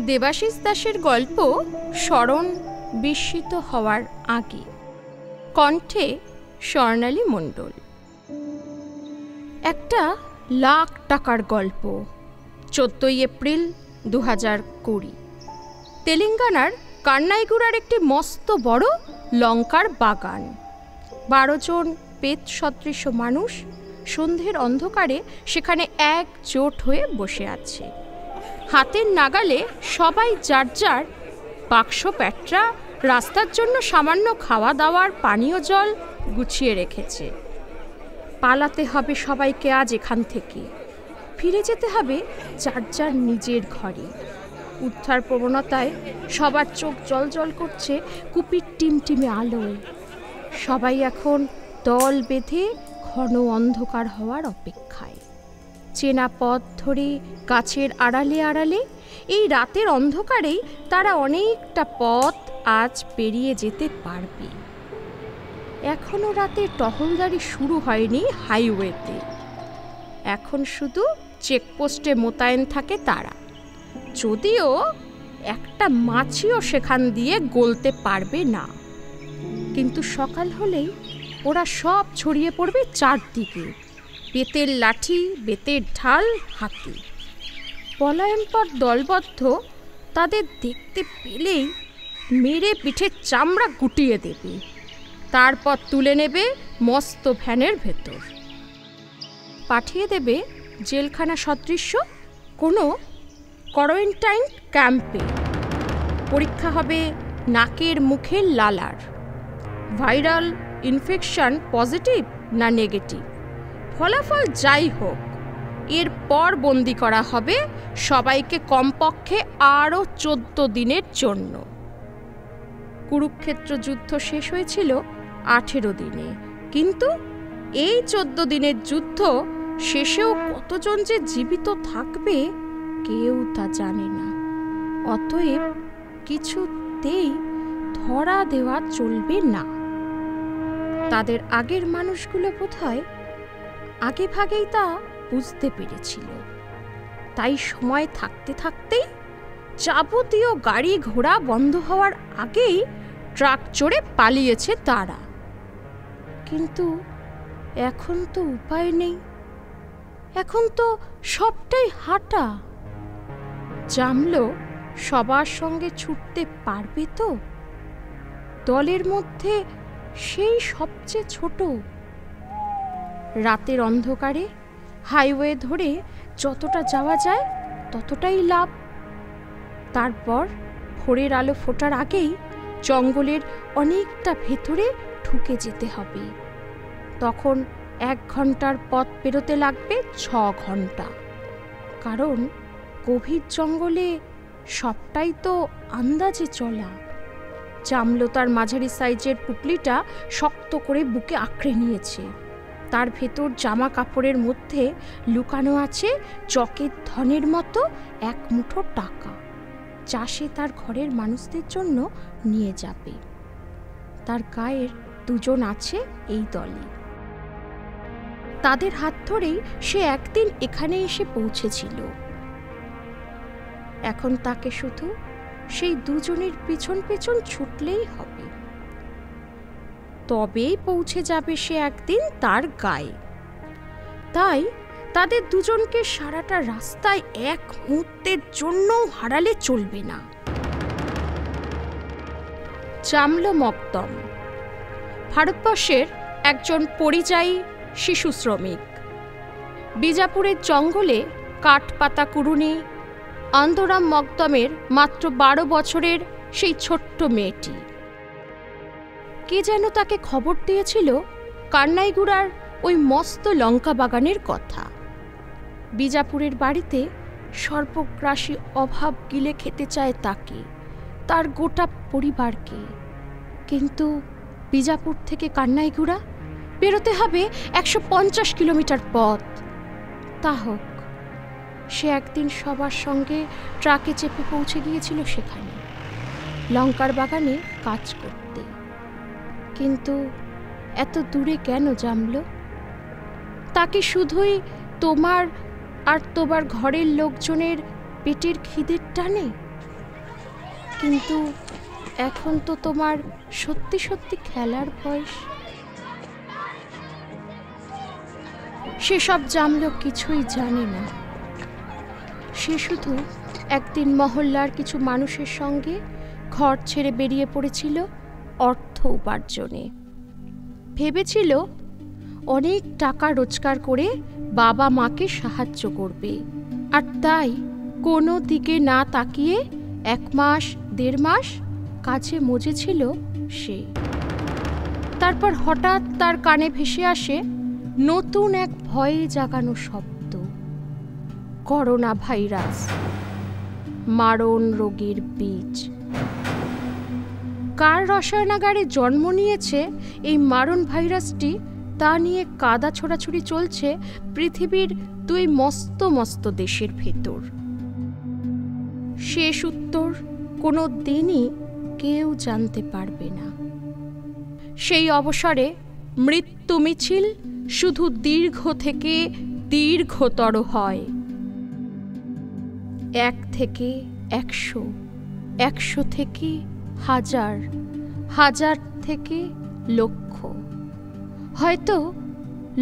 দেবাশিস দাসের গল্প স্মরণ বিস্মিত হওয়ার আগে। কণ্ঠে স্বর্ণালী মণ্ডল। একটা লাখ টাকার গল্প। 14 এপ্রিল 2020। তেলেঙ্গানার কান্নাইগুড়ার একটি মস্ত বড় লঙ্কার বাগান। 12 জন পেত সদৃশ মানুষ সন্ধ্যের অন্ধকারে সেখানে একজোট হয়ে বসে আছে। হাতের নাগালে সবাই যার যার বাক্স প্যাটরা, রাস্তার জন্য সামান্য খাওয়া দাওয়ার পানীয় জল গুছিয়ে রেখেছে। পালাতে হবে সবাইকে আজ এখান থেকে। ফিরে যেতে হবে যার যার নিজের ঘরে। উদ্ধার প্রবণতায় সবার চোখ জল করছে কুপির টিমটিমে আলোয়। সবাই এখন দল বেঁধে ঘন অন্ধকার হওয়ার অপেক্ষায়। চেনা পথ ধরে গাছের আড়ালে আড়ালে এই রাতের অন্ধকারেই তারা অনেকটা পথ আজ পেরিয়ে যেতে পারবে। এখনো রাতে টহলদারি শুরু হয়নি হাইওয়েতে। এখন শুধু চেকপোস্টে মোতায়েন থাকে তারা। যদিও একটা মাছিও সেখান দিয়ে গলতে পারবে না। কিন্তু সকাল হলেই ওরা সব ছড়িয়ে পড়বে চারদিকে, বেতের লাঠি, বেতের ঢাল হাতে। পলায়নপর দলবদ্ধ তাদের দেখতে পেলেই মেরে পিঠের চামড়া গুটিয়ে দেবে, তারপর তুলে নেবে মস্ত ভ্যানের ভেতর, পাঠিয়ে দেবে জেলখানা সদৃশ্য কোনো কোয়ারেন্টাইন ক্যাম্পে। পরীক্ষা হবে নাকের মুখের লালার, ভাইরাল ইনফেকশন পজিটিভ না নেগেটিভ। ফলাফল যাই হোক, এরপর বন্দি করা হবে সবাইকে কমপক্ষে আরও 14 দিনের জন্য। কুরুক্ষেত্র যুদ্ধ শেষ হয়েছিল 18 দিনে, কিন্তু এই 14 দিনের যুদ্ধ শেষেও কতজন যে জীবিত থাকবে কেউ তা জানে না। অতএব কিছুতেই ধরা দেওয়া চলবে না। তাদের আগের মানুষগুলো বোধহয় আগে ভাগেই তা বুঝতে পেরেছিল। তাই সময় থাকতে থাকতেই যাবতীয় গাড়ি ঘোড়া বন্ধ হওয়ার আগেই ট্রাক চড়ে পালিয়েছে তারা। কিন্তু এখন তো উপায় নেই। এখন তো সবটাই হাঁটা। জামলো সবার সঙ্গে ছুটতে পারবে তো? দলের মধ্যে সেই সবচেয়ে ছোট। রাতের অন্ধকারে হাইওয়ে ধরে যতটা যাওয়া যায় ততটাই লাভ। তারপর ভোরের আলো ফোটার আগেই জঙ্গলের অনেকটা ভেতরে ঢুকে যেতে হবে। তখন 1 ঘন্টার পথ পেরোতে লাগবে 6 ঘন্টা। কারণ গভীর জঙ্গলে সবটাই তো আন্দাজে চলা। জামলো তার মাঝারি সাইজের পুটলিটা শক্ত করে বুকে আঁকড়ে নিয়েছে। তার ভেতর জামা কাপড়ের মধ্যে লুকানো আছে চকের ধনের মতো 1 মুঠো টাকা, যা সে তার ঘরের মানুষদের জন্য নিয়ে যাবে। তার গায়ের 2 জন আছে এই দলে। তাদের হাত ধরেই সে একদিন এখানে এসে পৌঁছেছিল। এখন তাকে শুধু সেই 2 জনের পিছন পিছন ছুটলেই হবে। তবেই পৌঁছে যাবে সে একদিন তার গায়ে। তাই তাদের 2 জনকে সারাটা রাস্তায় 1 মুহূর্তের জন্যও হারালে চলবে না। জামলো মকদম ভারতবর্ষের একজন পরিযায়ী শিশু শ্রমিক। বিজাপুরের জঙ্গলে কাঠপাতা কুড়ুনি আন্দোরাম মকদমের মাত্র 12 বছরের সেই ছোট্ট মেয়েটি। কে যেন তাকে খবর দিয়েছিল কান্নাইগুড়ার ওই মস্ত লঙ্কা বাগানের কথা। বিজাপুরের বাড়িতে সর্বগ্রাসী অভাব গিলে খেতে চায় তাকে, তার গোটা পরিবারকে। কিন্তু বিজাপুর থেকে কান্নাইগুড়া বেরোতে হবে 150 কিলোমিটার পথ। তা হোক, সে একদিন সবার সঙ্গে ট্রাকে চেপে পৌঁছে গিয়েছিল সেখানে, লঙ্কার বাগানে কাজ করতে। কিন্তু এত দূরে কেন জামলো? তাকে শুধুই তোমার আর তোমার ঘরের লোকজনের পেটের খিদের টানে? কিন্তু এখন তো তোমার সত্যি সত্যি খেলার বয়স। সেসব জামলো কিছুই জানে না। সে শুধু একদিন মহল্লার কিছু মানুষের সঙ্গে ঘর ছেড়ে বেরিয়ে পড়েছিল অর্থ উপার্জনে। ভেবেছিল অনেক টাকা রোজগার করে বাবা মাকে সাহায্য করবে, আর তাই কোনো দিকে না তাকিয়ে 1 মাস 1.5 মাস কাজে মজেছিল সে। তারপর হঠাৎ তার কানে ভেসে আসে নতুন এক ভয়ে জাগানো শব্দ, করোনা ভাইরাস, মারণ রোগের বীজ। কার রসায়নাগারে জন্ম নিয়েছে এই মারণ ভাইরাসটি তা নিয়ে কাদা ছোড়াছুড়ি চলছে পৃথিবীর 2 মস্ত মস্ত দেশের ভেতর। শেষ উত্তর কোনো দিনই কেউ জানতে পারবে না। সেই অবসরে মৃত্যু মিছিল শুধু দীর্ঘ থেকে দীর্ঘতর হয়। 1 থেকে 100, 100 থেকে 1000, 1000 থেকে লক্ষ, হয়তো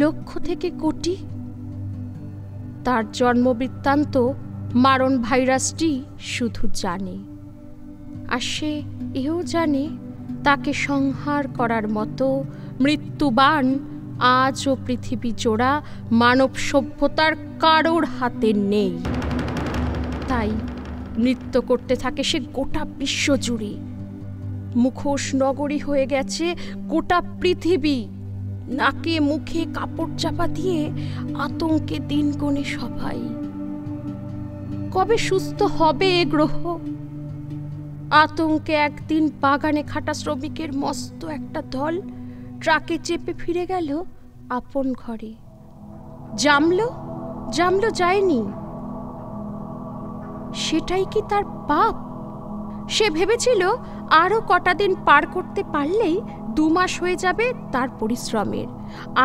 লক্ষ থেকে কোটি। তার জন্মবৃত্তান্ত মারণ ভাইরাসটি শুধু জানে, আর সে এও জানে তাকে সংহার করার মতো মৃত্যুবান আজও পৃথিবী জোড়া মানব সভ্যতার কারোর হাতে নেই। তাই নৃত্য করতে থাকে সে গোটা বিশ্ব জুড়ে। মুখোশ নগরী হয়ে গেছে গোটা পৃথিবী। নাকে মুখে কাপড় চাপা দিয়ে আতঙ্কে দিন গোনে সবাই। কবে সুস্থ হবে এ গ্রহ? আতঙ্কে একদিন বাগানে খাটা শ্রমিকের মস্ত একটা দল ট্রাকে চেপে ফিরে গেল আপন ঘরে। জামলো যায়নি। সেটাই কি তার পাপ? সে ভেবেছিল আরো কটা দিন পার করতে পারলেই 2 মাস হয়ে যাবে তার পরিশ্রমের,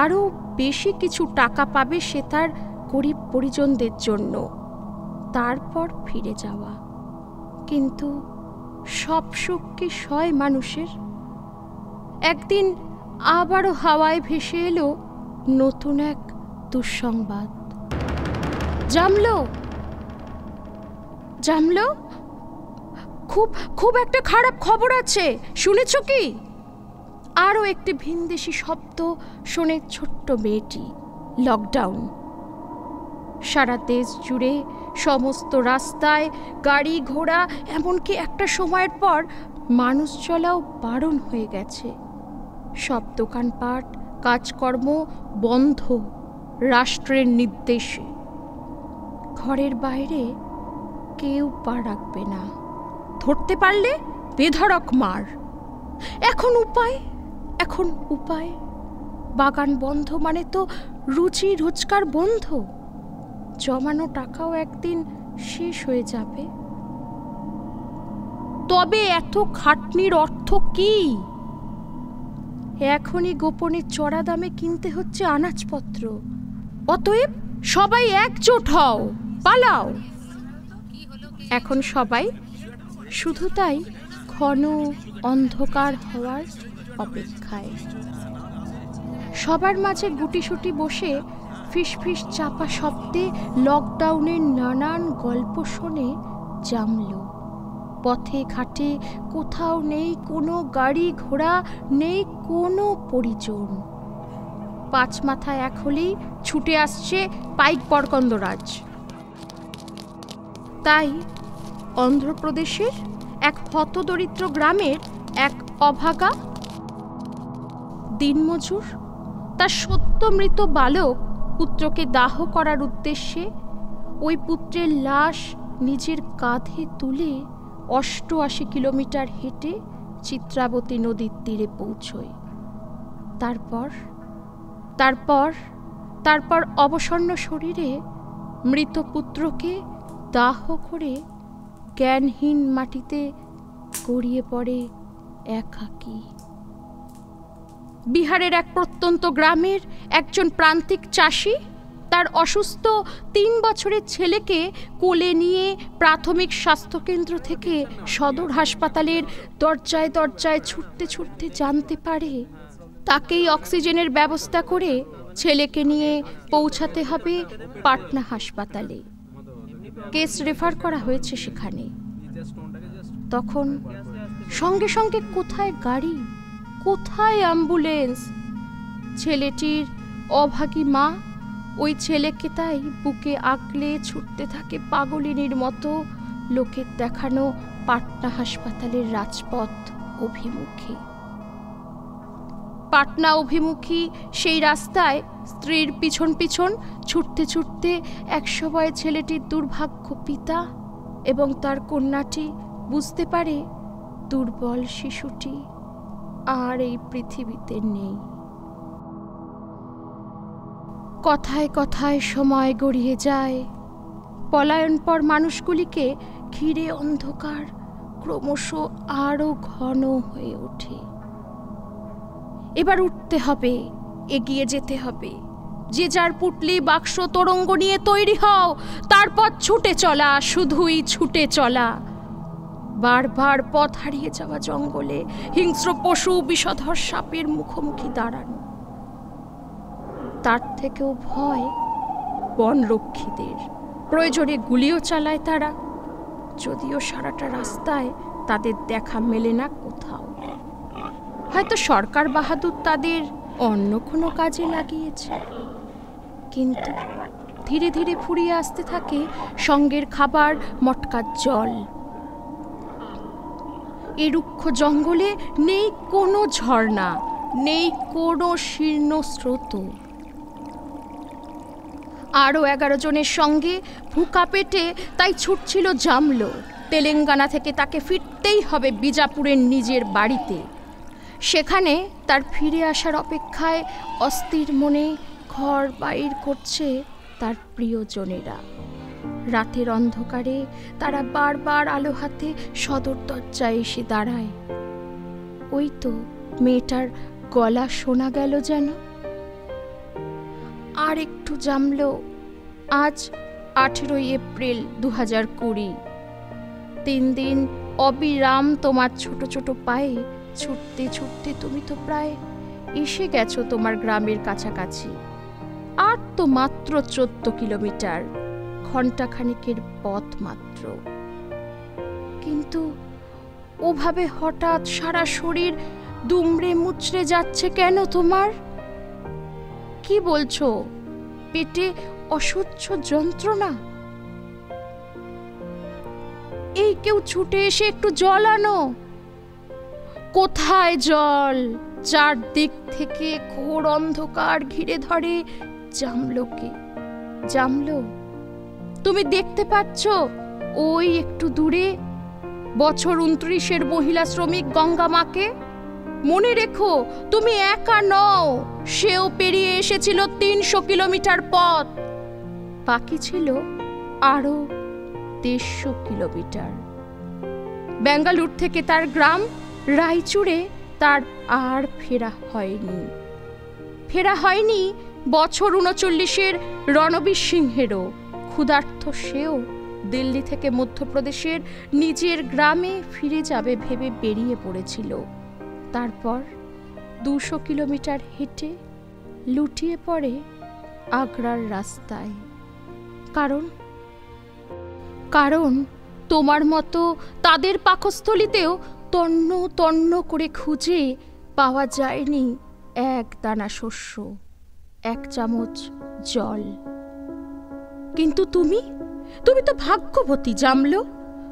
আরো বেশি কিছু টাকা পাবে সে তার গরিব পরিজনদের জন্য, তারপর ফিরে যাওয়া। কিন্তু সব সুখ কি সয় মানুষের? একদিন আবারও হাওয়ায় ভেসে এলো নতুন এক দুঃসংবাদ। জামলো, খুব একটা খারাপ খবর আছে, শুনেছ কি? আরও একটি ভিনদেশি শব্দ শোনে ছোট্ট মেয়েটি। লকডাউন। সারা দেশ জুড়ে সমস্ত রাস্তায় গাড়ি ঘোড়া, এমনকি একটা সময়ের পর মানুষ চলাও বারণ হয়ে গেছে। সব দোকানপাট কাজকর্ম বন্ধ রাষ্ট্রের নির্দেশে। ঘরের বাইরে কেউ পা রাখবে না, ধরতে পারলে বেধড়ক মার। এখন উপায় বাগান বন্ধ মানে তো রুচি রোজগার বন্ধ। জমানো টাকাও একদিন শেষ হয়ে যাবে। তবে এত খাটনির অর্থ কি? এখনই গোপনে চড়া দামে কিনতে হচ্ছে আনাজপত্র। অতএব সবাই একজোট হও, পালাও। এখন সবাই শুধু তাই ঘন অন্ধকার হওয়ার অপেক্ষায়। সবার মাঝে গুটিসুটি বসে ফিসফিস চাপা শব্দে লকডাউনের নানান গল্প শোনে জামলো। পথে ঘাটে কোথাও নেই কোনো গাড়ি ঘোড়া, নেই কোনো পরিজন। 5 মাথায় এক হলেই ছুটে আসছে পাইক বরকন্দরাজ। তাই অন্ধ্রপ্রদেশের এক হতদরিদ্র গ্রামের এক অভাগা দিনমজুর তার সদ্য মৃত বালক পুত্রকে দাহ করার উদ্দেশ্যে ওই পুত্রের লাশ নিজের কাঁধে তুলে 88 কিলোমিটার হেঁটে চিত্রাবতী নদীর তীরে পৌঁছয়। তারপর অবসন্ন শরীরে মৃত পুত্রকে দাহ করে জ্ঞানহীন মাটিতে গড়িয়ে পড়ে একাকী। বিহারের এক প্রত্যন্ত গ্রামের একজন প্রান্তিক চাষি তার অসুস্থ 3 বছরের ছেলেকে কোলে নিয়ে প্রাথমিক স্বাস্থ্যকেন্দ্র থেকে সদর হাসপাতালের দরজায় দরজায় ছুটতে ছুটতে জানতে পারে তাকেই অক্সিজেনের ব্যবস্থা করে ছেলেকে নিয়ে পৌঁছাতে হবে পাটনা হাসপাতালে। কেস রেফার করা হয়েছে সেখানে। তখন সঙ্গে সঙ্গে কোথায় গাড়ি, কোথায় অ্যাম্বুলেন্স? ছেলেটির অভাগী মা ওই ছেলেকে তাই বুকে আগলে ছুটতে থাকে পাগলিনীর মতো লোকের দেখানো পাটনা হাসপাতালের রাজপথ অভিমুখে। পাটনা অভিমুখী সেই রাস্তায় স্ত্রীর পিছন পিছন ছুটতে ছুটতে একসময় ছেলেটির দুর্ভাগ্য পিতা এবং তার কন্যাটি বুঝতে পারে দুর্বল শিশুটি আর এই পৃথিবীতে নেই। কথায় কথায় সময় গড়িয়ে যায়। পলায়নপর মানুষগুলিকে ঘিরে অন্ধকার ক্রমশ আরো ঘন হয়ে ওঠে। এবার উঠতে হবে, এগিয়ে যেতে হবে। যে যার পুটলি বাক্স তরঙ্গ নিয়ে তৈরি হও, তারপর ছুটে চলা, শুধুই ছুটে চলা। বারবার পথ হারিয়ে যাওয়া জঙ্গলে হিংস্র পশু বিষধর সাপের মুখোমুখি দাঁড়ানো। তার থেকেও ভয় বনরক্ষীদের। প্রয়োজনে গুলিও চালায় তারা, যদিও সারাটা রাস্তায় তাদের দেখা মেলে না কোথাও। হয়তো সরকার বাহাদুর তাদের অন্য কোনো কাজে লাগিয়েছে। কিন্তু ধীরে ধীরে ফুরিয়ে আসতে থাকে সঙ্গের খাবার, মটকার জল। এ রুক্ষ জঙ্গলে নেই কোনো ঝর্ণা, নেই কোনো শীর্ণ স্রোত। আরও 11 জনের সঙ্গে ভুকা পেটে তাই ছুটছিল জামলো। তেলেঙ্গানা থেকে তাকে ফিরতেই হবে বিজাপুরের নিজের বাড়িতে। সেখানে তার ফিরে আসার অপেক্ষায় অস্থির মনে ঘর বাইর করছে তার প্রিয়জনেরা। রাতের অন্ধকারে তারা বারবার আলো হাতে সদর দরজায় এসে দাঁড়ায়। ওই তো মেয়েটার গলা শোনা গেল যেন। আর একটু জামলো। আজ 18 এপ্রিল 2020। 3 দিন অবিরাম তোমার ছোট ছোট পায়ে ছুটতে ছুটতে তুমি তো প্রায় এসে গেছো তোমার গ্রামের কাছাকাছি। আর তো মাত্র 14 কিলোমিটার, ঘণ্টাখানেকের পথ মাত্র। কিন্তু ওভাবে হঠাৎ সারা শরীর দুমড়ে মুচড়ে যাচ্ছে কেন তোমার? কি বলছো? পেটে অসহ্য যন্ত্রণা? এই কেউ ছুটে এসে একটু জল আনো। কোথায় জল? চারদিক থেকে ঘোর অন্ধকার ঘিরে ধরে জামলোকে। জামলো, তুমি দেখতে পাচ্ছ ওই একটু দূরে বছর 29-এর মহিলা শ্রমিক গঙ্গা মাকে? মনে রেখো, তুমি একা নও। সেও পেরিয়ে এসেছিল 300 কিলোমিটার পথ। বাকি ছিল আরো 150 কিলোমিটার। বেঙ্গালুরু থেকে তার গ্রাম রায়চুরে তার আর ফেরা হয়নি বছর 39-এর রণবীর সিংহেরও। ক্ষুধার্ত সেও দিল্লি থেকে মধ্যপ্রদেশের নিজের গ্রামে ফিরে যাবে ভেবে বেরিয়ে পড়েছিল। তারপর 200 কিলোমিটার হেঁটে লুটিয়ে পড়ে আগ্রার রাস্তায়। কারণ তোমার মতো তাদের পাকস্থলীতেও তন্ন তন্ন করে খুঁজে পাওয়া যায়নি এক দানা শস্য, 1 চামচ জল। কিন্তু তুমি তো ভাগ্যবতী জামলো।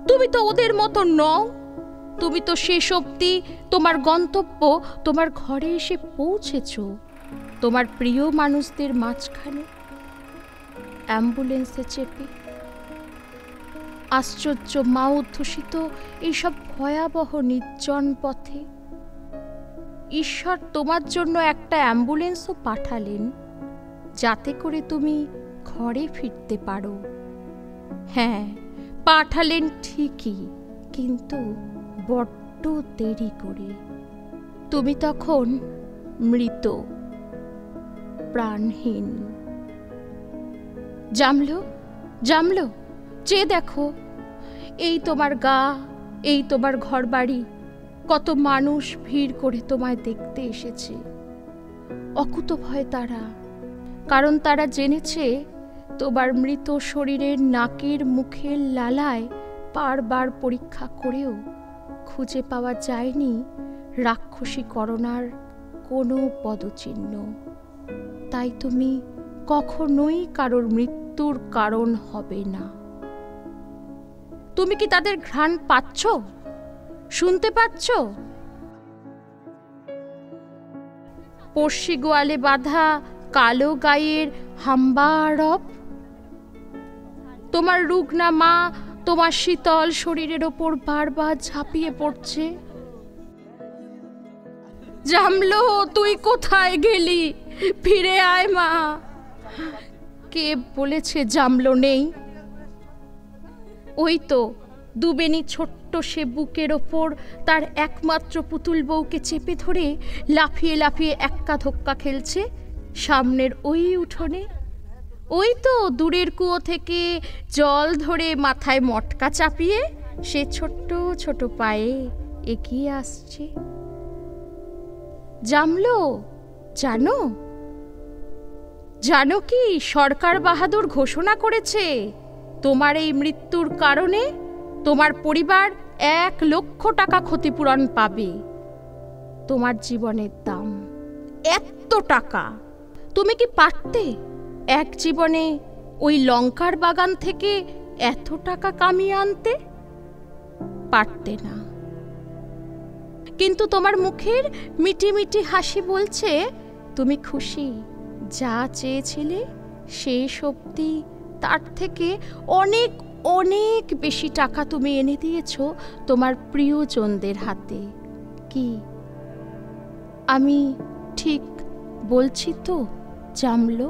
তুমি তো ওদের মতো নও। তুমি তো শেষ অবধি তোমার গন্তব্য, তোমার ঘরে এসে পৌঁছেছ, তোমার প্রিয় মানুষদের মাঝখানে অ্যাম্বুলেন্সে চেপে। আশ্চর্য মা অধ্যুষিত এইসব ভয়াবহ নির্জন পথে ঈশ্বর তোমার জন্য একটা অ্যাম্বুলেন্সও পাঠালেন, যাতে করে তুমি ঘরে ফিরতে পারো। হ্যাঁ, পাঠালেন ঠিকই, কিন্তু বড্ড দেরি করে। তুমি তখন মৃত, প্রাণহীন। জামলো, জামলো, চেয়ে দেখো, এই তোমার গা, এই তোমার ঘর বাড়ি, কত মানুষ ভিড় করে তোমায় দেখতে এসেছে। অকুতভয় তারা, কারণ তারা জেনেছে তোমার মৃত শরীরের নাকের মুখের লালায় বারবার পরীক্ষা করেও খুঁজে পাওয়া যায়নি রাক্ষসী করোনার কোনো পদচিহ্ন। তাই তুমি কখনোই কারোর মৃত্যুর কারণ হবে না। তুমি কি তাদের ঘ্রাণ পাচ্ছ, শুনতে পাচ্ছ? পড়শি গোয়ালে বাঁধা কালো গায়ের হাম্বা রব, তোমার রুগ্না মা তোমার শীতল শরীরের ওপর বারবার ঝাঁপিয়ে পড়ছে। জামলো, তুই কোথায় গেলি? ফিরে আয় মা। কে বলেছে জামলো নেই? ওই তো দুবেনি ছোট্ট সে বুকের ওপর তার একমাত্র পুতুল বউকে চেপে ধরে লাফিয়ে লাফিয়ে এক্কা ধক্কা খেলছে সামনের ওই উঠোনে। ওই তো দূরের কুয়ো থেকে জল ধরে মাথায় মটকা চাপিয়ে সে ছোট্ট ছোট পায়ে এগিয়ে আসছে। জামলো, জানো, জানো কি সরকার বাহাদুর ঘোষণা করেছে তোমার এই মৃত্যুর কারণে তোমার পরিবার 1,00,000 টাকা ক্ষতিপূরণ পাবে। তোমার জীবনের দাম এত টাকা। তুমি কি পারতে এক জীবনে ওই লঙ্কার বাগান থেকে এত টাকা কামিয়ে আনতে? পারতে না। কিন্তু তোমার মুখের মিটি মিটি হাসি বলছে তুমি খুশি। যা চেয়েছিলে শেষ অবধি তার থেকে অনেক অনেক বেশি টাকা তুমি এনে দিয়েছো তোমার প্রিয়জনদের হাতে। কি আমি ঠিক বলছি তো জামলো?